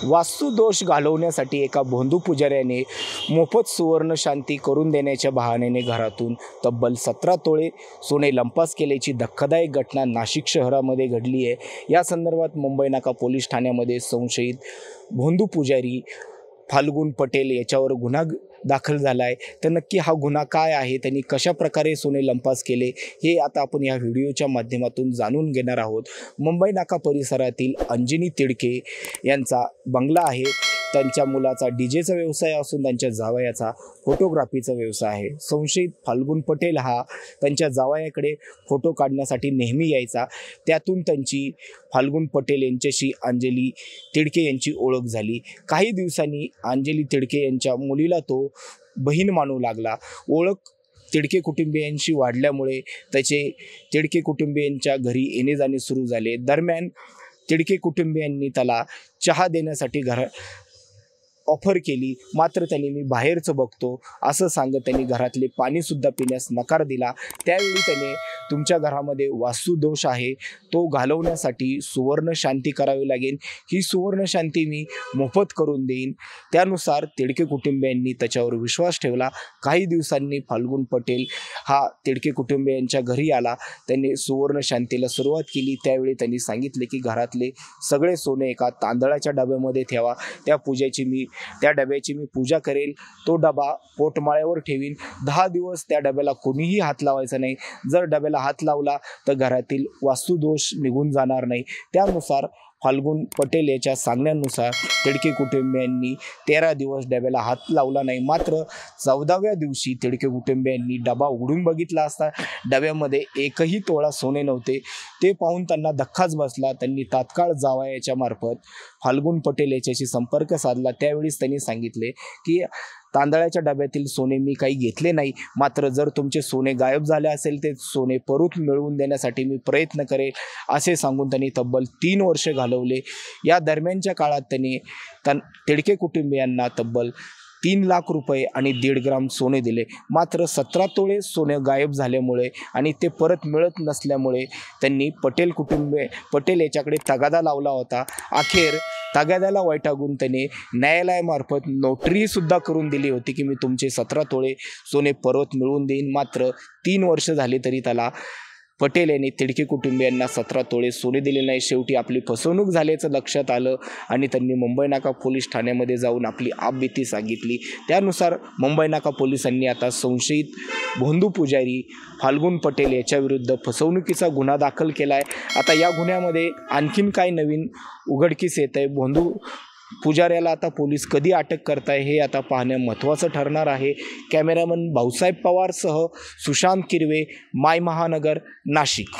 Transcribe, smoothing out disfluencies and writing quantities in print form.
वास्तुदोष घालवण्यासाठी एका भोंदू पुजाऱ्याने मोफत सुवर्ण शांती करून देण्याच्या बहाण्याने घरातून तब्बल 17 तोळे सोने लंपास केल्याची धक्कादायक घटना नाशिक शहरामध्ये घडली आहे। या संदर्भात मुंबई नाका पोलीस ठाण्यामध्ये संशयित भोंदू पुजारी फाल्गुन पटेल याच्यावर गुन्हा दाखल झाला आहे। तर नक्की हा गुन्हा काय आहे, त्यांनी कशा प्रकारे सोने लंपास केले हे आता आपण या व्हिडिओच्या माध्यमातून जाणून घेणार आहोत। मुंबई नाका परिसरातील अंजनी तिडके यांचा बंगला आहे। त्यांच्या मुलाचा डीजेचा व्यवसाय असून त्यांच्या जावयाचा फोटोग्राफीचा व्यवसाय आहे। संशयित फाल्गुन पटेल हा त्यांच्या जावयाकडे फोटो काढण्यासाठी नेहमी यायचा। त्यातून त्यांची फाल्गुन पटेल यांच्याशी अंजली तिडके यांची ओळख झाली। काही दिवसांनी अंजली तिडके यांच्या मुलीला तो बहीण मानू लागला। ओळख तिडके कुटुंबियांशी वाढल्यामुळे त्याचे तिडके कुटुंबियांच्या घरी येणे जाणे सुरू झाले। दरम्यान तिडके कुटुंबियांनी त्याला चहा देण्यासाठी ऑफर केली, मात्र त्यांनी मी बाहेरचं बघतो असं सांगत त्यांनी घरातले पाणीसुद्धा पिण्यास नकार दिला। त्यावेळी त्याने तुमच्या घरामध्ये वास्तुदोष आहे, तो घालवण्यासाठी सुवर्ण शांती करावी लागेल, ही सुवर्ण शांती मी मोफत करून देईन। त्यानुसार तिडके कुटुंबियांनी त्याच्यावर विश्वास ठेवला। काही दिवसांनी फाल्गुन पटेल हा तिडके कुटुंबियांच्या घरी आला। त्यांनी सुवर्ण शांतीला सुरुवात केली। त्यावेळी त्यांनी सांगितले की घरातले सगळे सोने एका तांदळाच्या डब्यामध्ये ठेवा, त्या डब्याची मी पूजा करेल, तो डबा पोटमाळ्यावर ठेवीन। 10 दिवस त्या डब्याला कोणीही हात लावायचा नाही। जर डब्याला हात लावला तर घरातील वास्तुदोष निघून जाणार नाही। त्यानुसार फाल्गुन पटेल याच्या सांगण्यानुसार तिडके कुटुंबियांनी 13 दिवस डब्याला हात लावला नाही। मात्र 14व्या दिवशी तिडके कुटुंबियांनी डबा उघडून बघितला असता डब्यामध्ये एकही तोळा सोने नव्हते। ते पाहून त्यांना धक्काच बसला। त्यांनी तात्काळ जावयाच्या मार्फत फाल्गुन पटेल याच्याशी संपर्क साधला। त्यावेळीच त्यांनी सांगितले की तांदळाच्या डब्यातील सोने मी काही घेतले नाही, मात्र जर तुमचे सोने गायब झाले असेल ते सोने परत मिळवून देण्यासाठी मी प्रयत्न करेल असे सांगून त्यांनी तब्बल 3 वर्षे घालवले। या दरम्यानच्या काळात त्यांनी तिडके कुटुंबियांना तब्बल 3 लाख रुपये आणि 1.5 ग्राम सोने दिले। मात्र 17 तोळे सोने गायब झाल्यामुळे आणि ते परत मिळत नसल्यामुळे त्यांनी पटेल याच्याकडे तगादा लावला होता। अखेर तगाद्याला वैतागून त्याने न्यायालयामार्फत नोटरीसुद्धा करून दिली होती की मी तुमचे 17 तोळे सोने परत मिळवून देईन। मात्र 3 वर्ष झाले तरी त्याला पटेल यांनी तिडके कुटुंबियांना 17 तोळे सोने दिले नाही। शेवटी आपली फसवणूक झाल्याचं लक्षात आलं आणि त्यांनी मुंबई नाका पोलीस ठाण्यामध्ये जाऊन आपली आपबीती सांगितली। त्यानुसार मुंबई नाका पोलिसांनी आता संशयित भोंदू पुजारी फाल्गुन पटेल याच्याविरुद्ध फसवणुकीचा गुन्हा दाखल केला आहे। आता या गुन्ह्यामध्ये आणखीन काय नवीन उघडकीस येत आहे, भोंदू पुजाऱ्याला आता पोलीस कधी अटक करताय हे आता पाहणे महत्त्वाचं ठरणार आहे। कॅमेरामन भाऊसाहेब पवारसह सुशांत किरवे, माय महानगर, नाशिक।